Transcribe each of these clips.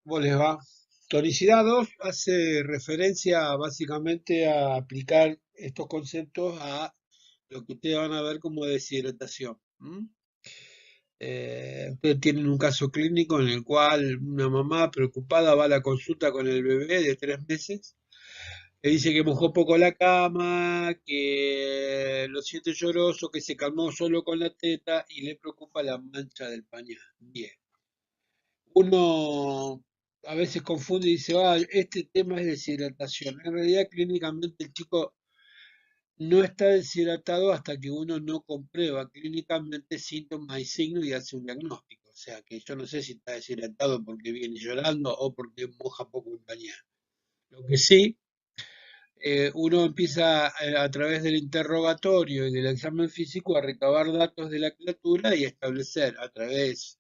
¿Cómo les va? Tonicidad 2 hace referencia básicamente a aplicar estos conceptos a lo que ustedes van a ver como deshidratación. Ustedes tienen un caso clínico en el cual una mamá preocupada va a la consulta con el bebé de 3 meses, le dice que mojó poco la cama, que lo siente lloroso, que se calmó solo con la teta y le preocupa la mancha del pañal. Bien. Uno a veces confunde y dice, este tema es deshidratación. En realidad, clínicamente el chico no está deshidratado hasta que uno no comprueba clínicamente síntomas y signos y hace un diagnóstico. O sea, que yo no sé si está deshidratado porque viene llorando o porque moja poco el pañal. Lo que sí, uno empieza a través del interrogatorio y del examen físico a recabar datos de la criatura y establecer a través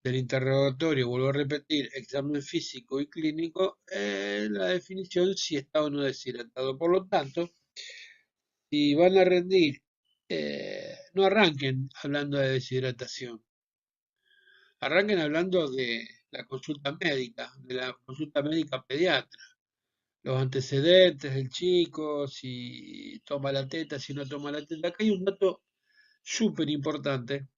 del interrogatorio, vuelvo a repetir, examen físico y clínico, la definición si está o no deshidratado. Por lo tanto, si van a rendir, no arranquen hablando de deshidratación, arranquen hablando de la consulta médica pediatra, los antecedentes del chico, si toma la teta, si no toma la teta. Acá hay un dato súper importante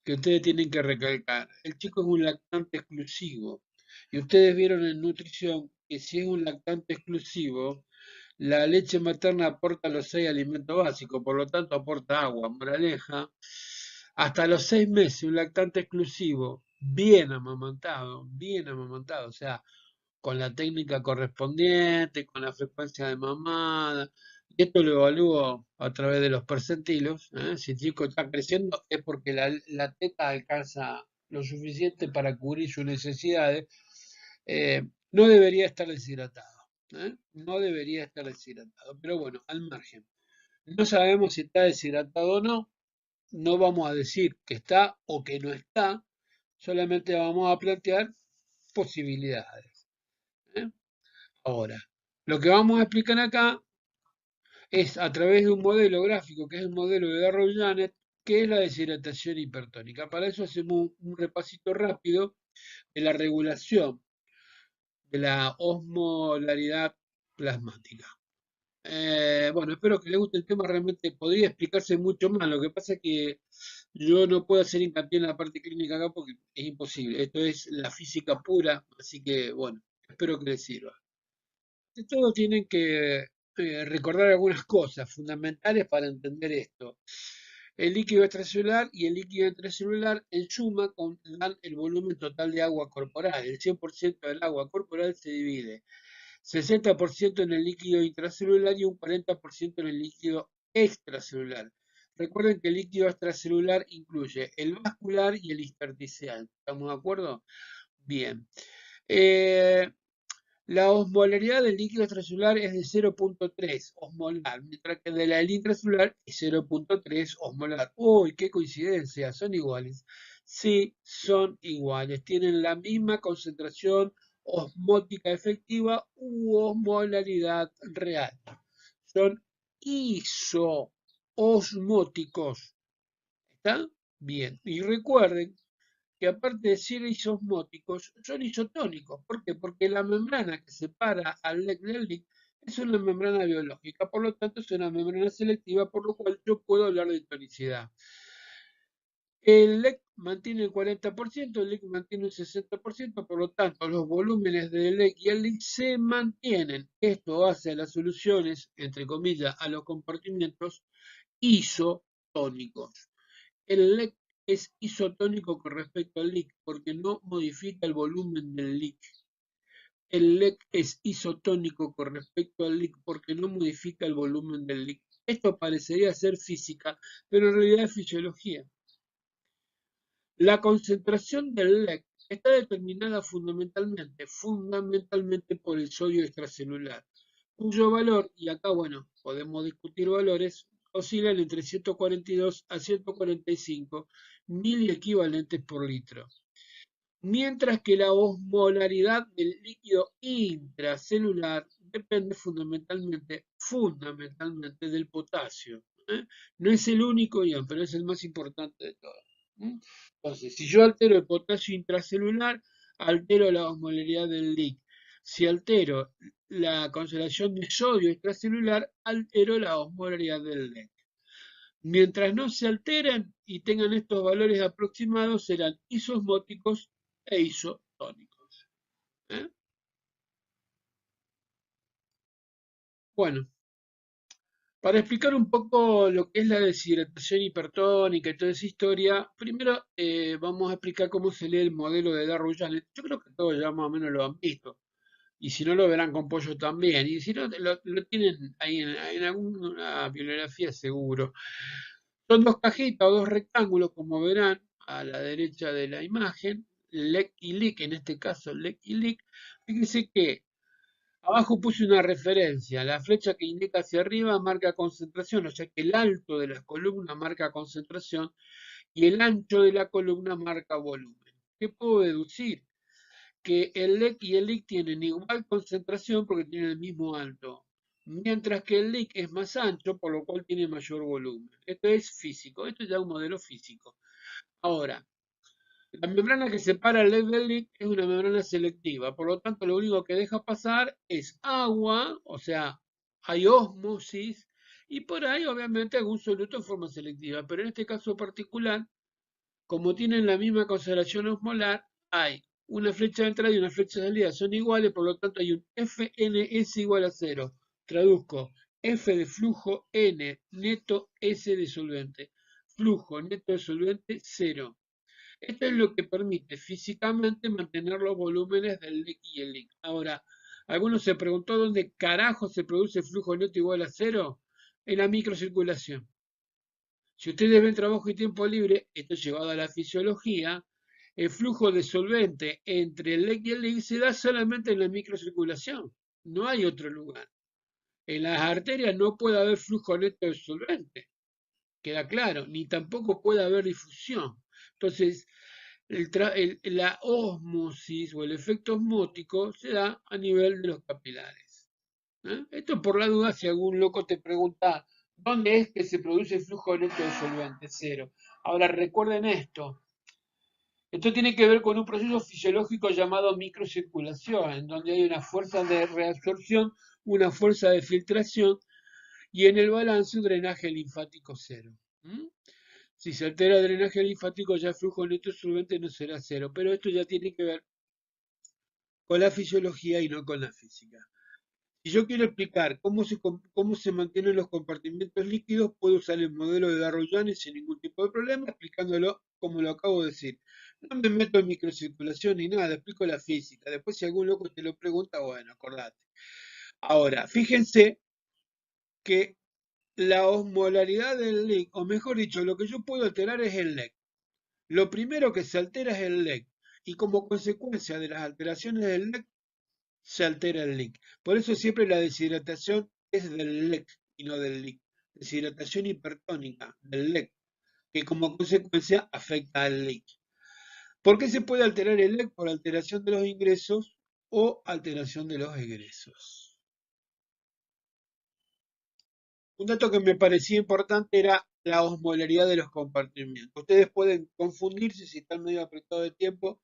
que ustedes tienen que recalcar. El chico es un lactante exclusivo. Y ustedes vieron en nutrición que si es un lactante exclusivo, la leche materna aporta los 6 alimentos básicos, por lo tanto aporta agua. Moraleja, hasta los 6 meses, un lactante exclusivo, bien amamantado, o sea, con la técnica correspondiente, con la frecuencia de mamada. Y esto lo evalúo a través de los percentilos. Si el chico está creciendo es porque la teta alcanza lo suficiente para cubrir sus necesidades. No debería estar deshidratado. No debería estar deshidratado. Pero bueno, al margen. No sabemos si está deshidratado o no. No vamos a decir que está o que no está. Solamente vamos a plantear posibilidades. ¿eh? Ahora, lo que vamos a explicar acá es a través de un modelo gráfico, que es el modelo de Darrow-Janet, que es la deshidratación hipertónica. Para eso hacemos un repasito rápido de la regulación de la osmolaridad plasmática. Bueno, espero que les guste el tema, realmente podría explicarse mucho más, lo que pasa es que yo no puedo hacer hincapié en la parte clínica acá porque es imposible, esto es la física pura, así que bueno, espero que les sirva. De todo tienen que recordar algunas cosas fundamentales para entender esto. El líquido extracelular y el líquido intracelular en suma dan el volumen total de agua corporal. El 100% del agua corporal se divide 60% en el líquido intracelular y un 40% en el líquido extracelular. Recuerden que el líquido extracelular incluye el vascular y el intersticial. ¿Estamos de acuerdo? Bien. Eh, la osmolaridad del líquido extracelular es de 0,3 osmolar, mientras que de la del intracelular es 0,3 osmolar. ¡Uy, qué coincidencia! ¿Son iguales? Sí, son iguales. Tienen la misma concentración osmótica efectiva u osmolaridad real. Son isoosmóticos. ¿Está? Bien. Y recuerden que aparte de ser isosmóticos, son isotónicos. ¿Por qué? Porque la membrana que separa al LEC del LIC es una membrana biológica, por lo tanto es una membrana selectiva, por lo cual yo puedo hablar de tonicidad. El LEC mantiene el 40%, el LIC mantiene el 60%, por lo tanto los volúmenes del LEC y el LIC se mantienen. Esto hace a las soluciones, entre comillas, a los compartimientos isotónicos. El LEC es isotónico con respecto al LIC porque no modifica el volumen del LIC. El LEC es isotónico con respecto al LIC porque no modifica el volumen del LIC. Esto parecería ser física, pero en realidad es fisiología. La concentración del LEC está determinada fundamentalmente por el sodio extracelular, cuyo valor, y acá bueno, podemos discutir valores, oscilan entre 142 a 145 miliequivalentes por litro, mientras que la osmolaridad del líquido intracelular depende fundamentalmente del potasio. No es el único ion, pero es el más importante de todos. Entonces, si yo altero el potasio intracelular, altero la osmolaridad del LIC. Si altero la concentración de sodio extracelular, altero la osmolaridad del LEC. Mientras no se alteren y tengan estos valores aproximados, serán isosmóticos e isotónicos. ¿Eh? Bueno, para explicar un poco lo que es la deshidratación hipertónica y toda esa historia, primero vamos a explicar cómo se lee el modelo de Darrow-Janet. Yo creo que todos ya más o menos lo han visto, y si no lo verán con pollo también, y si no lo tienen ahí en alguna bibliografía seguro. Son dos cajitas o dos rectángulos, como verán a la derecha de la imagen, LEC y LIC, en este caso LEC y LIC. Fíjense que abajo puse una referencia, la flecha que indica hacia arriba marca concentración, o sea que el alto de las columnas marca concentración y el ancho de la columna marca volumen. ¿Qué puedo deducir? Que el LEC y el LIC tienen igual concentración porque tienen el mismo alto, mientras que el LIC es más ancho, por lo cual tiene mayor volumen. Esto es físico, esto es ya un modelo físico. Ahora, la membrana que separa el LED del LIC es una membrana selectiva, por lo tanto lo único que deja pasar es agua, o sea, hay ósmosis, y por ahí obviamente algún soluto en forma selectiva, pero en este caso particular, como tienen la misma concentración osmolar, hay una flecha de entrada y una flecha de salida, son iguales, por lo tanto hay un FNS igual a cero. Traduzco, F de flujo, N neto, S de solvente. Flujo neto de solvente, cero. Esto es lo que permite físicamente mantener los volúmenes del LIC y el LIC. Ahora, algunos se preguntó dónde carajo se produce flujo neto igual a cero. En la microcirculación. Si ustedes ven trabajo y tiempo libre, esto llevado a la fisiología, el flujo de solvente entre el LEC y el LIC se da solamente en la microcirculación. No hay otro lugar. En las arterias no puede haber flujo neto de solvente, queda claro, ni tampoco puede haber difusión. Entonces, la ósmosis o el efecto osmótico se da a nivel de los capilares. Esto por la duda, si algún loco te pregunta, ¿dónde es que se produce el flujo neto de solvente? Cero. Ahora recuerden esto. Esto tiene que ver con un proceso fisiológico llamado microcirculación, en donde hay una fuerza de reabsorción, una fuerza de filtración y en el balance un drenaje linfático cero. ¿Mm? Si se altera el drenaje linfático, ya el flujo neto de solvente no será cero, pero esto ya tiene que ver con la fisiología y no con la física. Si yo quiero explicar cómo se mantienen los compartimentos líquidos, puedo usar el modelo de Darrow-Jones sin ningún tipo de problema, explicándolo como lo acabo de decir. No me meto en microcirculación ni nada, explico la física. Después si algún loco te lo pregunta, bueno, acordate. Ahora, fíjense que la osmolaridad del LEC, o mejor dicho, lo que yo puedo alterar es el LEC. Lo primero que se altera es el LEC. Y como consecuencia de las alteraciones del LEC, se altera el LIC. Por eso siempre la deshidratación es del LEC y no del LIC. Deshidratación hipertónica del LEC, que como consecuencia afecta al LIC. ¿Por qué se puede alterar el LEC? Por alteración de los ingresos o alteración de los egresos. Un dato que me parecía importante era la osmolaridad de los compartimentos. Ustedes pueden confundirse si están medio apretados de tiempo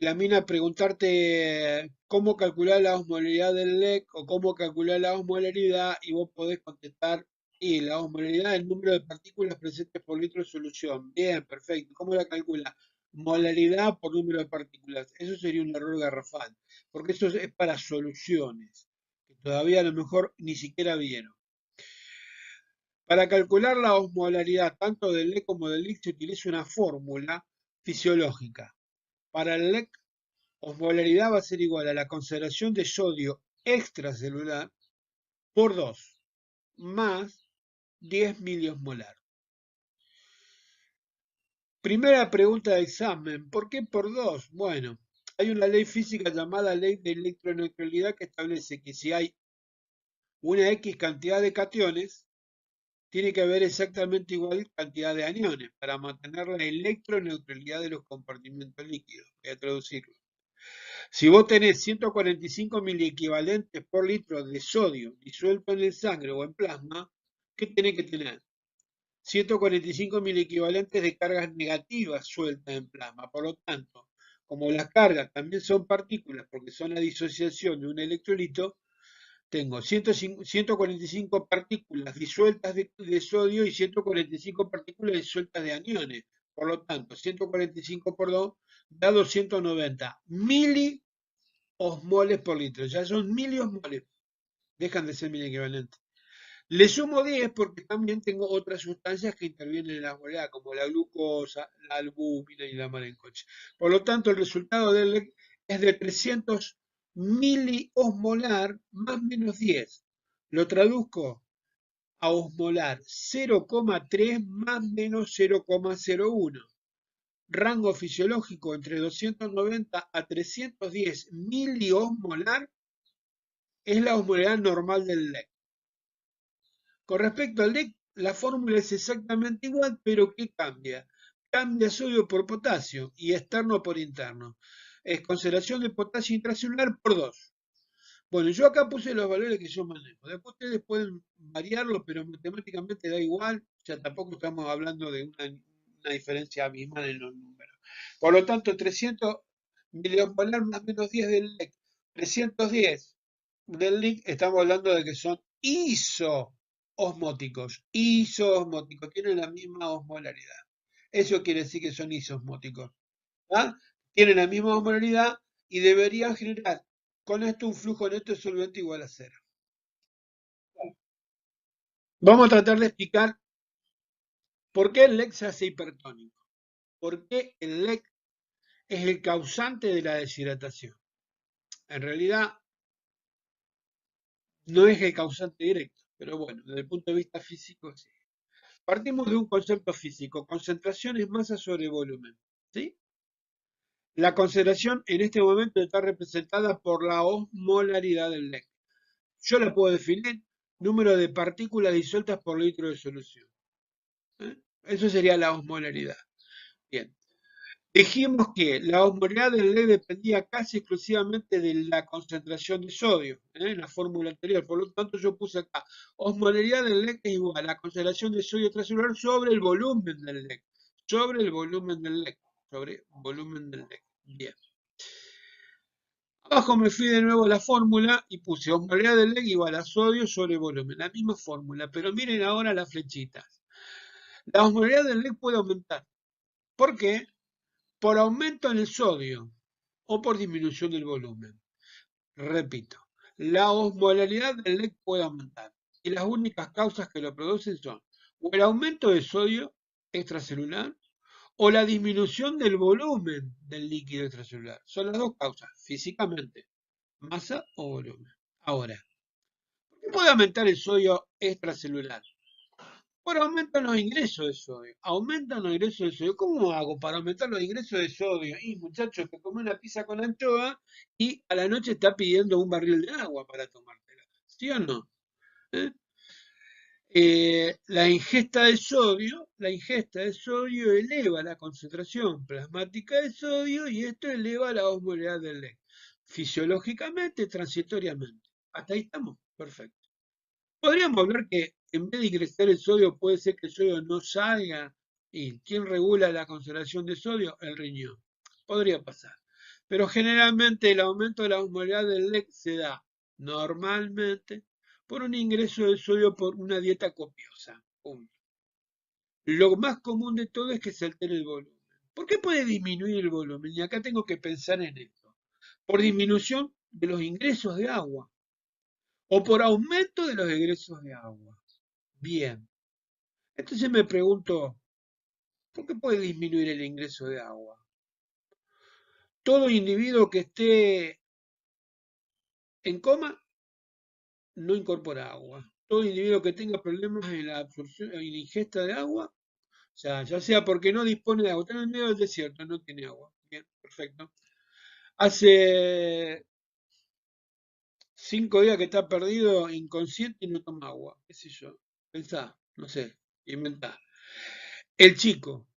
la mina preguntarte cómo calcular la osmolaridad del LEC o cómo calcular la osmolaridad y vos podés contestar, y la osmolaridad es el número de partículas presentes por litro de solución. Bien, perfecto. ¿Cómo la calcula? Molaridad por número de partículas. Eso sería un error garrafal, porque eso es para soluciones, que todavía a lo mejor ni siquiera vieron. Para calcular la osmolaridad tanto del LEC como del LIC se utiliza una fórmula fisiológica. Para el LEC osmolaridad va a ser igual a la concentración de sodio extracelular por 2 más 10 miliosmolar. Primera pregunta de examen, ¿por qué por 2? Bueno, hay una ley física llamada ley de electroneutralidad que establece que si hay una X cantidad de cationes, tiene que haber exactamente igual cantidad de aniones para mantener la electroneutralidad de los compartimentos líquidos. Voy a traducirlo. Si vos tenés 145 miliequivalentes por litro de sodio disuelto en el sangre o en plasma, ¿qué tenés que tener? 145 miliequivalentes de cargas negativas sueltas en plasma. Por lo tanto, como las cargas también son partículas porque son la disociación de un electrolito, tengo 145 partículas disueltas de sodio y 145 partículas disueltas de aniones. Por lo tanto, 145 por 2 da 290 miliosmoles por litro. Ya son miliosmoles. Dejan de ser equivalentes. Le sumo 10 porque también tengo otras sustancias que intervienen en la molécula, como la glucosa, la albúmina y la malencoche. Por lo tanto, el resultado del es de 300 miliosmolar más menos 10. Lo traduzco a osmolar 0,3 más menos 0,01. Rango fisiológico entre 290 a 310 miliosmolar es la osmolaridad normal del LEC. Con respecto al LEC, la fórmula es exactamente igual, pero ¿qué cambia? Cambia sodio por potasio y externo por interno. Es concentración de potasio intracelular por 2. Bueno, yo acá puse los valores que yo manejo. Después ustedes pueden variarlo, pero matemáticamente da igual. O sea, tampoco estamos hablando de una diferencia abismal en los números. Por lo tanto, 300 miliosmolar más menos 10 del LEC. 310 del LEC, estamos hablando de que son isoosmóticos. Isoosmóticos, tienen la misma osmolaridad. Eso quiere decir que son isosmóticos. ¿Ah? Tienen la misma osmolaridad y deberían generar con esto un flujo neto de solvente igual a cero. Vamos a tratar de explicar por qué el LEC se hace hipertónico. ¿Por qué el LEC es el causante de la deshidratación? En realidad no es el causante directo, pero bueno, desde el punto de vista físico sí. Partimos de un concepto físico, concentración es masa sobre volumen. ¿Sí? La concentración en este momento está representada por la osmolaridad del LEC. Yo la puedo definir número de partículas disueltas por litro de solución. ¿Eh? Eso sería la osmolaridad. Bien. Dijimos que la osmolaridad del LEC dependía casi exclusivamente de la concentración de sodio, en la fórmula anterior. Por lo tanto, yo puse acá, osmolaridad del LEC es igual a la concentración de sodio extracelular sobre el volumen del LEC. Sobre el volumen del LEC. Sobre volumen del LEC. Bien. Abajo me fui de nuevo a la fórmula y puse osmolaridad del LEC igual a sodio sobre volumen. La misma fórmula, pero miren ahora las flechitas. La osmolaridad del LEC puede aumentar. ¿Por qué? Por aumento en el sodio o por disminución del volumen. Repito, la osmolaridad del LEC puede aumentar y las únicas causas que lo producen son o el aumento de sodio extracelular o la disminución del volumen del líquido extracelular. Son las dos causas, físicamente, masa o volumen. Ahora, ¿por qué puede aumentar el sodio extracelular? Por aumentan los ingresos de sodio. Aumentan los ingresos de sodio. ¿Cómo hago para aumentar los ingresos de sodio? Y muchachos, que come una pizza con anchoa y a la noche está pidiendo un barril de agua para tomártela. ¿Sí o no? ¿Eh? La ingesta de sodio eleva la concentración plasmática de sodio y esto eleva la osmolaridad del LEC. Fisiológicamente, transitoriamente. Hasta ahí estamos. Perfecto. Podríamos hablar que en vez de ingresar el sodio, puede ser que el sodio no salga. ¿Y quién regula la concentración de sodio? El riñón. Podría pasar. Pero generalmente el aumento de la osmolaridad del LEC se da normalmente por un ingreso de sodio por una dieta copiosa. Punto. Lo más común de todo es que se altere el volumen. ¿Por qué puede disminuir el volumen? Y acá tengo que pensar en esto. Por disminución de los ingresos de agua o por aumento de los ingresos de agua. Bien. Entonces me pregunto, ¿por qué puede disminuir el ingreso de agua? Todo individuo que esté en coma no incorpora agua. Todo individuo que tenga problemas en la absorción, en la ingesta de agua, o sea, ya sea porque no dispone de agua, está en el medio del desierto, no tiene agua. Bien, perfecto. Hace 5 días que está perdido, inconsciente y no toma agua, qué sé yo. Pensá, no sé, inventá. El chico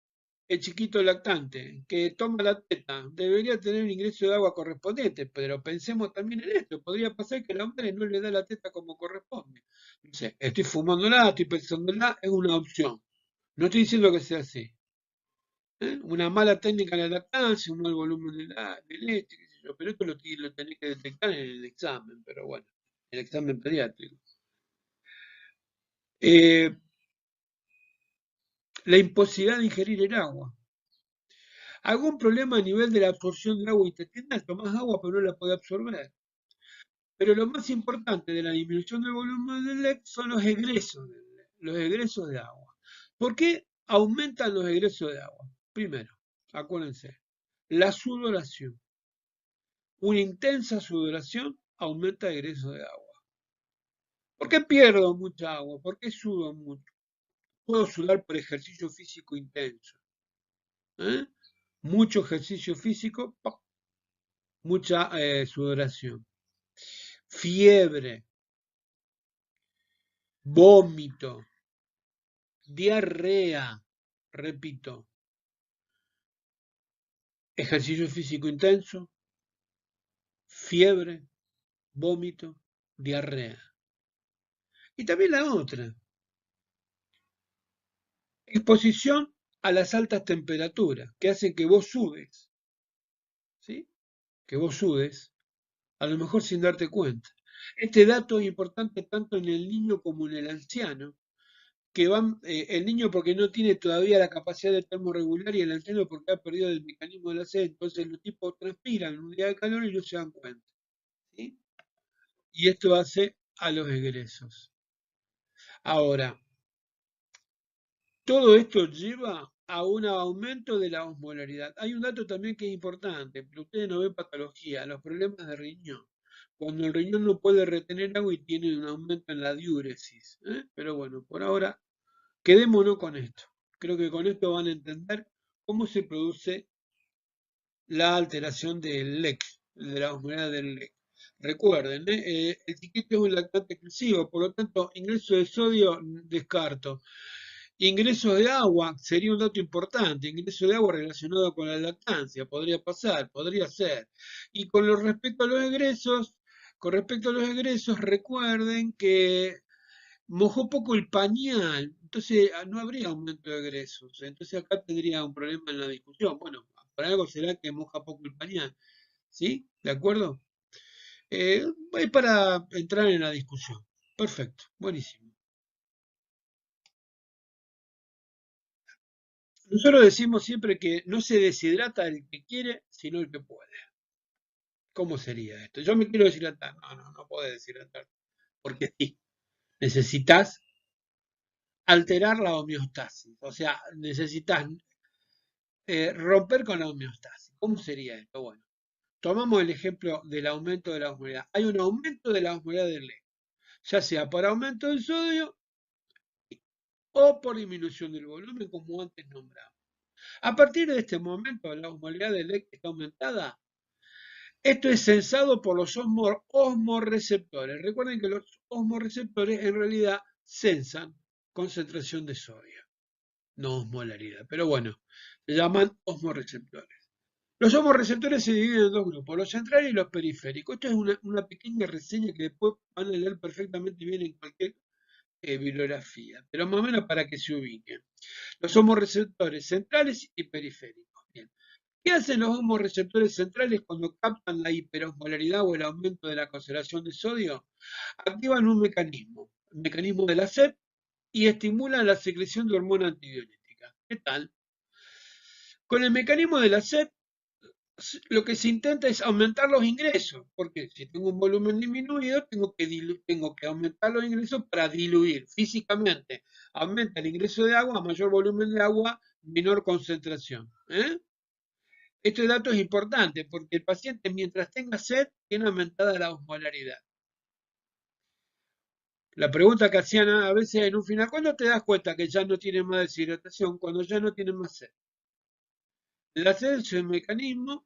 el chiquito lactante que toma la teta debería tener un ingreso de agua correspondiente, pero pensemos también en esto. Podría pasar que la madre no le da la teta como corresponde. No sé, estoy fumándola, estoy pensándola, es una opción. No estoy diciendo que sea así. ¿eh? Una mala técnica en la lactancia, un mal volumen de leche, qué sé yo, pero esto lo tenés que detectar en el examen, pero bueno, el examen pediátrico. Eh, la imposibilidad de ingerir el agua. Algún problema a nivel de la absorción del agua intestinal, tomás agua pero no la podés absorber. Pero lo más importante de la disminución del volumen del leche son los egresos, los egresos de agua. ¿Por qué aumentan los egresos de agua? Primero, acuérdense, la sudoración. Una intensa sudoración aumenta el egreso de agua. ¿Por qué pierdo mucha agua? ¿Por qué sudo mucho? Puedo sudar por ejercicio físico intenso. ¿Eh? Mucho ejercicio físico, mucha sudoración. Fiebre, vómito, diarrea, repito, ejercicio físico intenso, fiebre, vómito, diarrea. Y también la otra, exposición a las altas temperaturas, que hacen que vos sudes, ¿sí? Que vos sudes, a lo mejor sin darte cuenta. Este dato es importante tanto en el niño como en el anciano, que van, el niño porque no tiene todavía la capacidad de termorregular y el anciano porque ha perdido el mecanismo de la sed, entonces los tipos transpiran en un día de calor y no se dan cuenta, ¿sí? Y esto hace a los egresos. Ahora, todo esto lleva a un aumento de la osmolaridad. Hay un dato también que es importante, pero ustedes no ven patología, los problemas de riñón. Cuando el riñón no puede retener agua y tiene un aumento en la diuresis. Pero bueno, por ahora quedémonos con esto. Creo que con esto van a entender cómo se produce la alteración del LEC, de la osmolaridad del LEC. Recuerden, el chiquito es un lactante exclusivo, por lo tanto, ingreso de sodio descarto. Ingresos de agua sería un dato importante, ingreso de agua relacionado con la lactancia, podría pasar, podría ser. Y con respecto a los egresos, recuerden que mojó poco el pañal, entonces no habría aumento de egresos. Entonces acá tendría un problema en la discusión. Bueno, por algo será que moja poco el pañal, ¿sí? ¿De acuerdo? Es para entrar en la discusión. Perfecto, buenísimo. Nosotros decimos siempre que no se deshidrata el que quiere, sino el que puede. ¿Cómo sería esto? Yo me quiero deshidratar. No, no, no podés deshidratar. Porque sí, necesitas alterar la homeostasis. O sea, necesitas romper con la homeostasis. ¿Cómo sería esto? Bueno, tomamos el ejemplo del aumento de la osmolaridad. Hay un aumento de la osmolaridad del leche, ya sea por aumento del sodio o por disminución del volumen, como antes nombramos. A partir de este momento, la osmolaridad del leche está aumentada. Esto es sensado por los osmorreceptores. Recuerden que los osmorreceptores en realidad sensan concentración de sodio, no osmolaridad. Pero bueno, se llaman osmorreceptores. Los osmorreceptores se dividen en dos grupos, los centrales y los periféricos. Esto es una pequeña reseña que después van a leer perfectamente bien en cualquier bibliografía, pero más o menos para que se ubiquen. Los osmorreceptores centrales y periféricos. Bien. ¿Qué hacen los osmorreceptores centrales cuando captan la hiperosmolaridad o el aumento de la concentración de sodio? Activan un mecanismo, el mecanismo de la sed, y estimulan la secreción de hormona antidiurética. ¿Qué tal? Con el mecanismo de la sed, lo que se intenta es aumentar los ingresos, porque si tengo un volumen disminuido, tengo que aumentar los ingresos para diluir físicamente. Aumenta el ingreso de agua, a mayor volumen de agua, menor concentración. Este dato es importante porque el paciente, mientras tenga sed, tiene aumentada la osmolaridad. La pregunta que hacían a veces en un final, ¿cuándo te das cuenta que ya no tiene más deshidratación? Cuando ya no tiene más sed. La sed es el mecanismo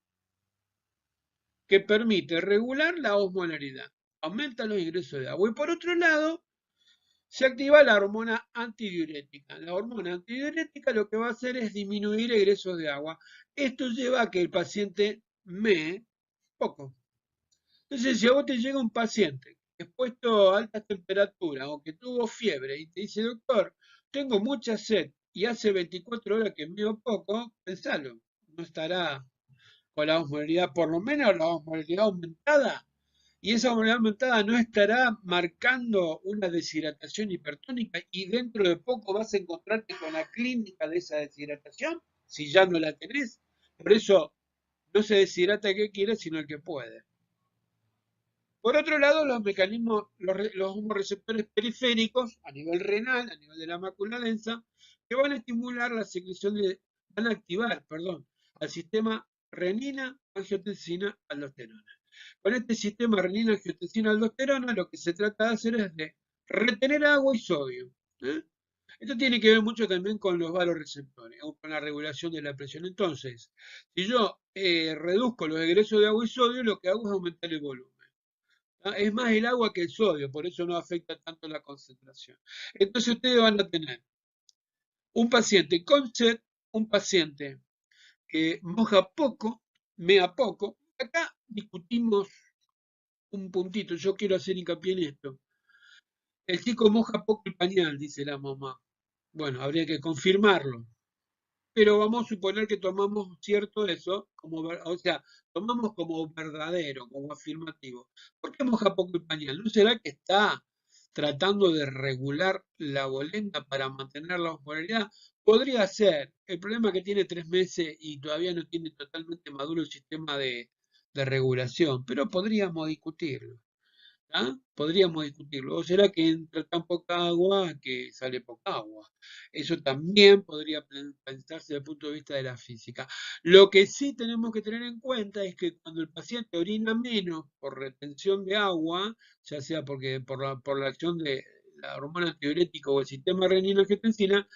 que permite regular la osmolaridad, aumenta los ingresos de agua. Y por otro lado, se activa la hormona antidiurética. La hormona antidiurética lo que va a hacer es disminuir egresos de agua. Esto lleva a que el paciente mee poco. Entonces, si a vos te llega un paciente expuesto a altas temperaturas o que tuvo fiebre y te dice, doctor, tengo mucha sed, y hace 24 horas que es medio poco, pensalo, no estará con la osmolaridad, por lo menos la osmolaridad aumentada, y esa osmolaridad aumentada no estará marcando una deshidratación hipertónica y dentro de poco vas a encontrarte con la clínica de esa deshidratación si ya no la tenés. Por eso no se deshidrata el que quiere, sino el que puede. Por otro lado, los mecanismos, los hormoreceptores periféricos a nivel renal, a nivel de la mácula densa, que van a estimular la secreción van a activar, perdón, al sistema renina, angiotensina, aldosterona. Con este sistema renina, angiotensina, aldosterona, lo que se trata de hacer es de retener agua y sodio. ¿eh? Esto tiene que ver mucho también con los vasoreceptores, o con la regulación de la presión. Entonces, si yo reduzco los egresos de agua y sodio, lo que hago es aumentar el volumen. Es más el agua que el sodio, por eso no afecta tanto la concentración. Entonces ustedes van a tener un paciente con sed, un paciente que moja poco, mea poco. Acá discutimos un puntito, yo quiero hacer hincapié en esto. El chico moja poco el pañal, dice la mamá. Bueno, habría que confirmarlo. Pero vamos a suponer que tomamos cierto eso, o sea, tomamos como verdadero, como afirmativo. ¿Por qué moja poco el pañal? ¿No será que está tratando de regular la boleta para mantener la osmolaridad? Podría ser. El problema es que tiene 3 meses y todavía no tiene totalmente maduro el sistema de regulación, pero podríamos discutirlo. ¿Ah? Podríamos discutirlo. ¿O será que entra tan poca agua que sale poca agua? Eso también podría pensarse desde el punto de vista de la física. Lo que sí tenemos que tener en cuenta es que cuando el paciente orina menos por retención de agua, ya sea porque por la acción de la hormona antidiurética o el sistema renina-angiotensina,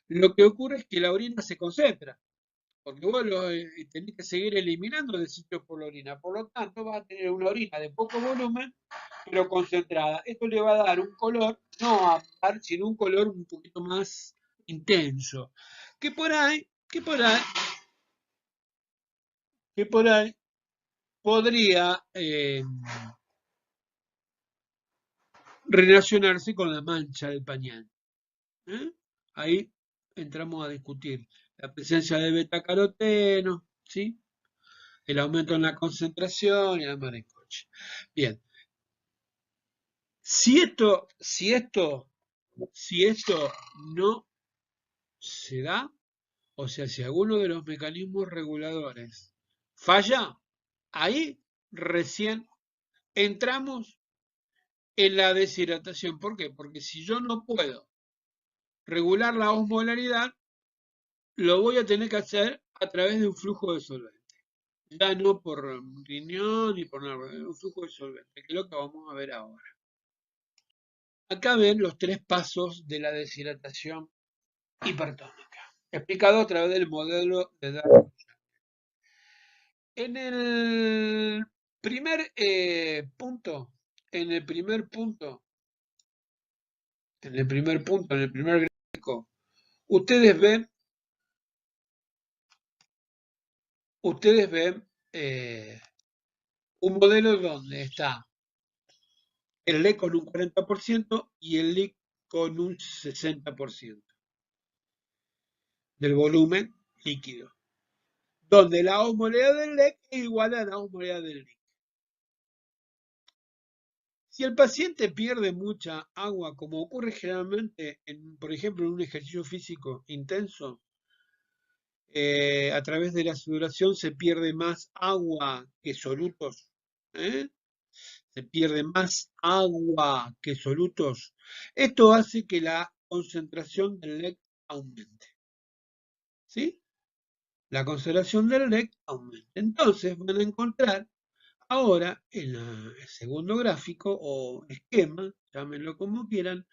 lo que ocurre es que la orina se concentra porque vos tenés que seguir eliminando desechos por la orina. Por lo tanto, vas a tener una orina de poco volumen, pero concentrada. Esto le va a dar un color, no ámbar, sino un color un poquito más intenso. Que por ahí, que por ahí, que por ahí podría relacionarse con la mancha del pañal. ¿eh? Ahí entramos a discutir la presencia de betacaroteno, ¿sí? El aumento en la concentración y la maricoche. Bien, si esto no se da, o sea, si alguno de los mecanismos reguladores falla, ahí recién entramos en la deshidratación. ¿Por qué? Porque si yo no puedo regular la osmolaridad, lo voy a tener que hacer a través de un flujo de solvente. Ya no por riñón ni por nada, un flujo de solvente, que es lo que vamos a ver ahora. Acá ven los 3 pasos de la deshidratación hipertónica, explicado a través del modelo de Darwin. En el primer punto, en el primer punto, en el primer gráfico, ustedes ven, ustedes ven un modelo donde está el LEC con un 40% y el LIC con un 60% del volumen líquido, donde la osmolaridad del LEC es igual a la osmolaridad del LIC. Si el paciente pierde mucha agua, como ocurre generalmente, por ejemplo, en un ejercicio físico intenso, a través de la sudoración se pierde más agua que solutos. ¿eh? Se pierde más agua que solutos. Esto hace que la concentración del LEC aumente. ¿Sí? La concentración del LEC aumente. Entonces van a encontrar ahora en el segundo gráfico o esquema, llámenlo como quieran,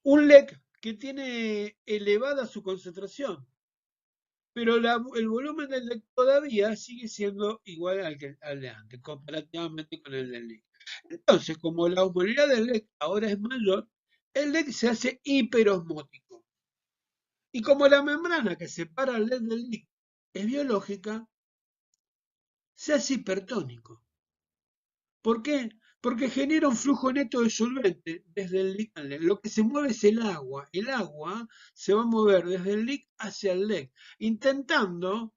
un LEC que tiene elevada su concentración, pero el volumen del LEC todavía sigue siendo igual al de antes, comparativamente con el del LEC. Entonces, como la osmolaridad del LEC ahora es mayor, el LEC se hace hiperosmótico. Y como la membrana que separa el LEC del LIC es biológica, se hace hipertónico. ¿Por qué? Porque genera un flujo neto de solvente desde el lic al LEC. Lo que se mueve es el agua. El agua se va a mover desde el lic hacia el LEC, intentando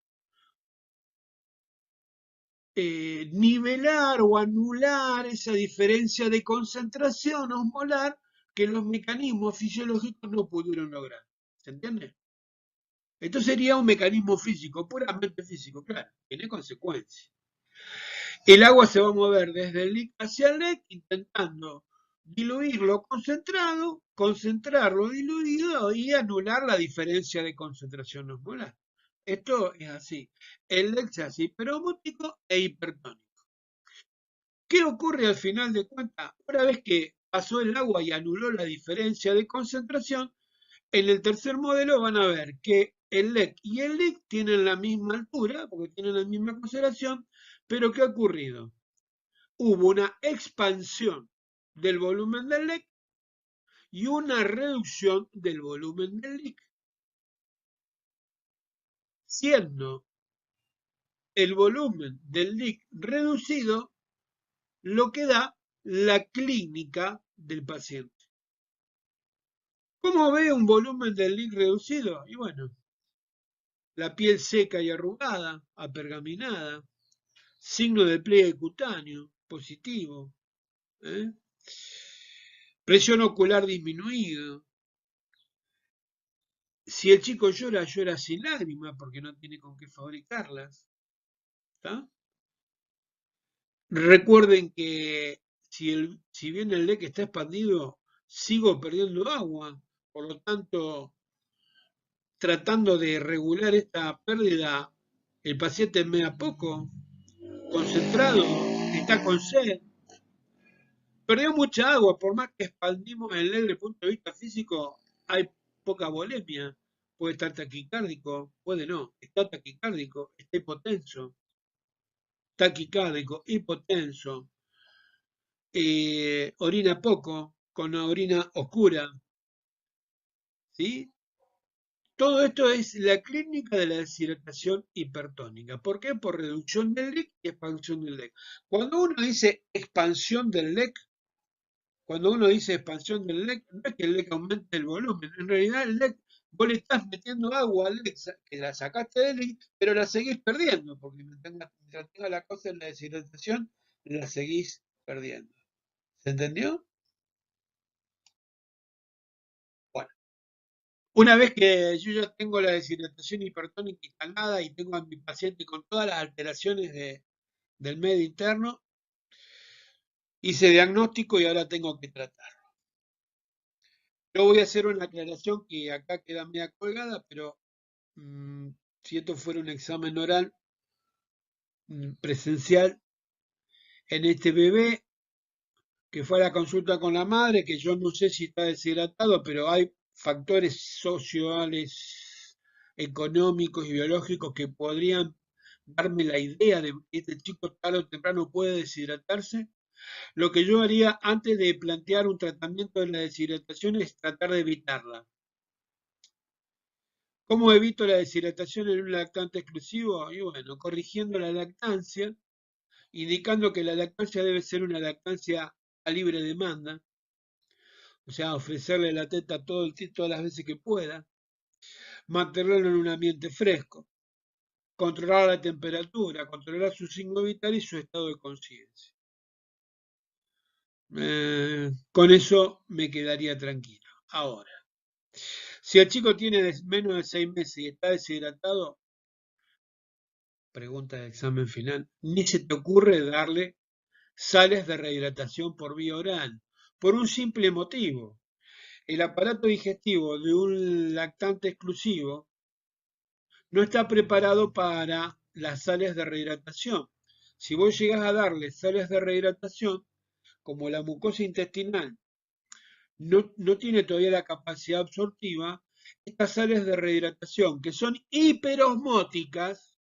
nivelar o anular esa diferencia de concentración osmolar que los mecanismos fisiológicos no pudieron lograr. ¿Se entiende? Esto sería un mecanismo físico, puramente físico, claro, tiene consecuencias. El agua se va a mover desde el lic hacia el LEC intentando diluirlo concentrado, concentrar lo diluido y anular la diferencia de concentración osmolar. Esto es así. El LEC se hace hiperosmótico e hipertónico. ¿Qué ocurre al final de cuentas? Una vez que pasó el agua y anuló la diferencia de concentración, en el tercer modelo van a ver que el LEC y el LIC tienen la misma altura, porque tienen la misma concentración, pero ¿qué ha ocurrido? Hubo una expansión del volumen del LEC y una reducción del volumen del LIC, siendo el volumen del LIC reducido lo que da la clínica del paciente. ¿Cómo ve un volumen del LIC reducido? Y bueno, la piel seca y arrugada, apergaminada, signo de pliegue cutáneo positivo, ¿eh? Presión ocular disminuida. Si el chico llora, llora sin lágrimas porque no tiene con qué fabricarlas. ¿Está? Recuerden que si bien el leque está expandido, sigo perdiendo agua. Por lo tanto, tratando de regular esta pérdida, el paciente mea poco, concentrado, está con sed, perdió mucha agua, por más que expandimos el desde el punto de vista físico, hay poca volemia, puede estar taquicárdico, puede no, está taquicárdico, está hipotenso, taquicárdico, hipotenso, orina poco, con una orina oscura, ¿sí? Todo esto es la clínica de la deshidratación hipertónica. ¿Por qué? Por reducción del LEC y expansión del LEC. Cuando uno dice expansión del LEC, cuando uno dice expansión del LEC, no es que el LEC aumente el volumen. En realidad el LEC, vos le estás metiendo agua al LEC, que la sacaste del LEC, pero la seguís perdiendo, porque mientras tenga la cosa en la deshidratación, la seguís perdiendo. ¿Se entendió? Bueno, una vez que yo ya tengo la deshidratación hipertónica instalada y tengo a mi paciente con todas las alteraciones del medio interno, hice diagnóstico y ahora tengo que tratar. Yo voy a hacer una aclaración que acá queda media colgada, pero si esto fuera un examen oral presencial en este bebé que fue a la consulta con la madre, que yo no sé si está deshidratado, pero hay factores sociales, económicos y biológicos que podrían darme la idea de que este chico tarde o temprano puede deshidratarse. Lo que yo haría antes de plantear un tratamiento de la deshidratación es tratar de evitarla. ¿Cómo evito la deshidratación en un lactante exclusivo? Y bueno, corrigiendo la lactancia, indicando que la lactancia debe ser una lactancia a libre demanda, o sea, ofrecerle la teta todas las veces que pueda, mantenerlo en un ambiente fresco, controlar la temperatura, controlar su signo vital y su estado de conciencia. Con eso me quedaría tranquilo. Ahora, si el chico tiene menos de 6 meses y está deshidratado, pregunta de examen final, ni se te ocurre darle sales de rehidratación por vía oral, por un simple motivo. El aparato digestivo de un lactante exclusivo no está preparado para las sales de rehidratación. Si vos llegás a darle sales de rehidratación, como la mucosa intestinal no tiene todavía la capacidad absortiva, estas sales de rehidratación, que son hiperosmóticas,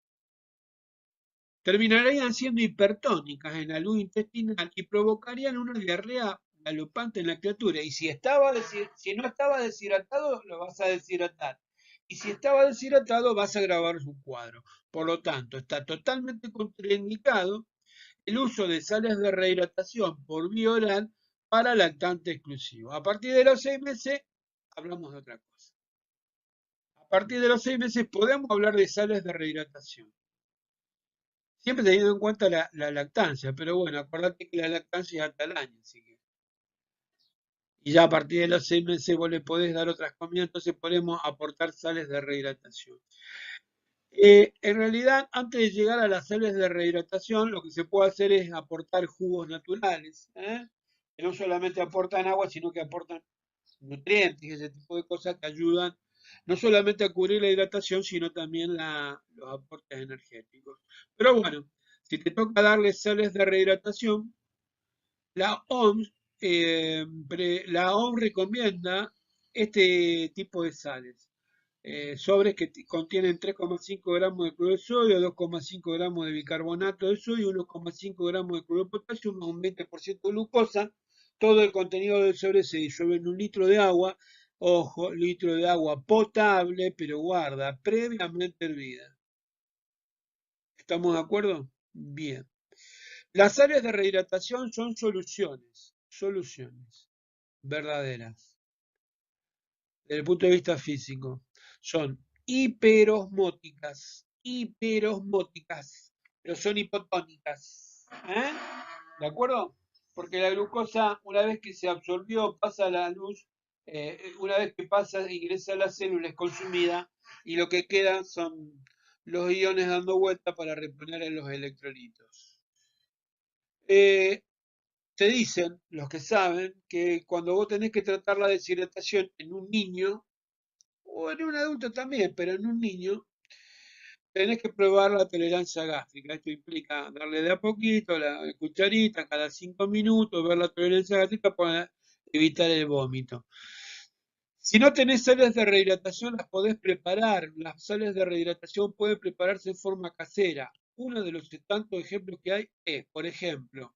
terminarían siendo hipertónicas en la luz intestinal y provocarían una diarrea galopante en la criatura. Y si no estaba deshidratado, lo vas a deshidratar. Y si estaba deshidratado, vas a agravar su cuadro. Por lo tanto, está totalmente contraindicado el uso de sales de rehidratación por vía oral para lactante exclusivo. A partir de los 6 meses, hablamos de otra cosa. A partir de los 6 meses podemos hablar de sales de rehidratación. Siempre teniendo en cuenta la lactancia, pero bueno, acordate que la lactancia es hasta el año, así que. Y ya a partir de los 6 meses vos le podés dar otras comidas, entonces podemos aportar sales de rehidratación. En realidad, antes de llegar a las sales de rehidratación, lo que se puede hacer es aportar jugos naturales, que no solamente aportan agua, sino que aportan nutrientes y ese tipo de cosas que ayudan no solamente a cubrir la hidratación, sino también los aportes energéticos. Pero bueno, si te toca darle sales de rehidratación, la OMS, la OMS recomienda este tipo de sales. Sobres que contienen 3,5 gramos de cloruro de sodio, 2,5 gramos de bicarbonato de sodio, 1,5 gramos de cloruro de potasio, más un 20% de glucosa. Todo el contenido del sobre se disuelve en un litro de agua. Ojo, litro de agua potable, pero guarda, previamente hervida. ¿Estamos de acuerdo? Bien. Las áreas de rehidratación son soluciones verdaderas, desde el punto de vista físico. Son hiperosmóticas, pero son hipotónicas. ¿De acuerdo? Porque la glucosa, una vez que se absorbió, pasa a la luz, una vez que pasa, ingresa a la célula, es consumida, y lo que quedan son los iones dando vuelta para reponer en los electrolitos. Eh, Te dicen, los que saben, que cuando vos tenés que tratar la deshidratación en un niño, o en un adulto también, pero en un niño, tenés que probar la tolerancia gástrica. Esto implica darle de a poquito la cucharita cada 5 minutos, ver la tolerancia gástrica para evitar el vómito. Si no tenés sales de rehidratación, las podés preparar. Las sales de rehidratación pueden prepararse en forma casera. Uno de los tantos ejemplos que hay es, por ejemplo,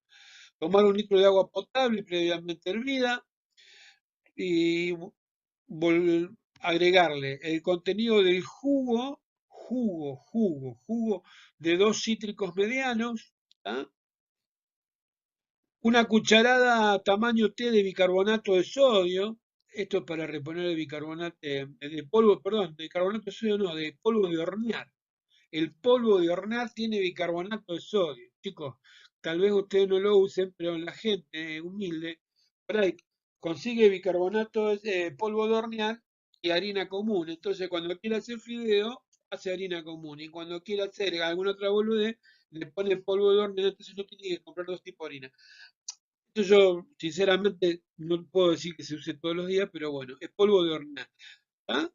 tomar un litro de agua potable previamente hervida y agregarle el contenido del jugo de 2 cítricos medianos, ¿tá? Una cucharada tamaño té de bicarbonato de sodio, esto es para reponer el bicarbonato, de polvo, perdón, de bicarbonato de sodio no, de polvo de hornear. El polvo de hornear tiene bicarbonato de sodio. Chicos, tal vez ustedes no lo usen, pero la gente humilde, por ahí, consigue bicarbonato, polvo de hornear y harina común. Entonces, cuando quiere hacer fideo, hace harina común. Y cuando quiere hacer alguna otra boludez, le pone polvo de hornear, entonces no tiene que comprar 2 tipos de harina. Esto yo, sinceramente, no puedo decir que se use todos los días, pero bueno, es polvo de hornear. ¿Ah?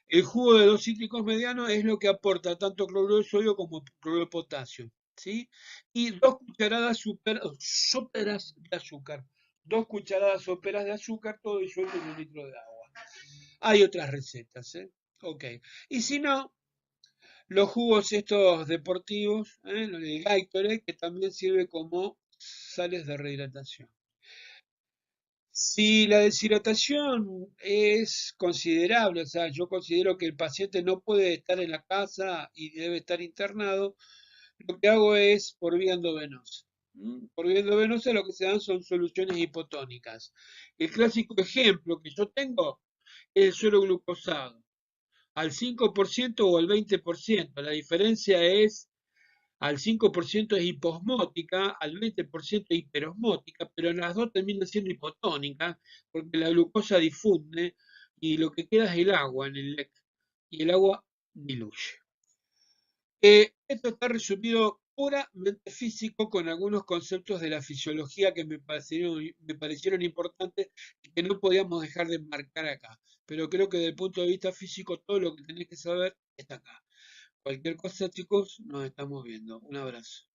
El jugo de 2 cítricos medianos es lo que aporta tanto cloruro de sodio como cloruro de potasio, ¿sí? Y 2 cucharadas soperas de azúcar. 2 cucharadas soperas de azúcar, todo disuelto en un litro de agua. Hay otras recetas, ¿eh? Ok. Y si no, los jugos estos deportivos, el Gatorade, que también sirve como sales de rehidratación. Si la deshidratación es considerable, o sea, yo considero que el paciente no puede estar en la casa y debe estar internado, lo que hago es por vía endovenosa. Por vía endovenosa lo que se dan son soluciones hipotónicas. El clásico ejemplo que yo tengo es el suero glucosado, al 5% o al 20%. La diferencia es al 5% es hiposmótica, al 20% es hiperosmótica, pero en las dos termina siendo hipotónica, porque la glucosa difunde y lo que queda es el agua en el LEC, y el agua diluye. Esto está resumido puramente físico con algunos conceptos de la fisiología que me parecieron importantes y que no podíamos dejar de marcar acá. Pero creo que desde el punto de vista físico todo lo que tenés que saber está acá. Cualquier cosa, chicos, nos estamos viendo. Un abrazo.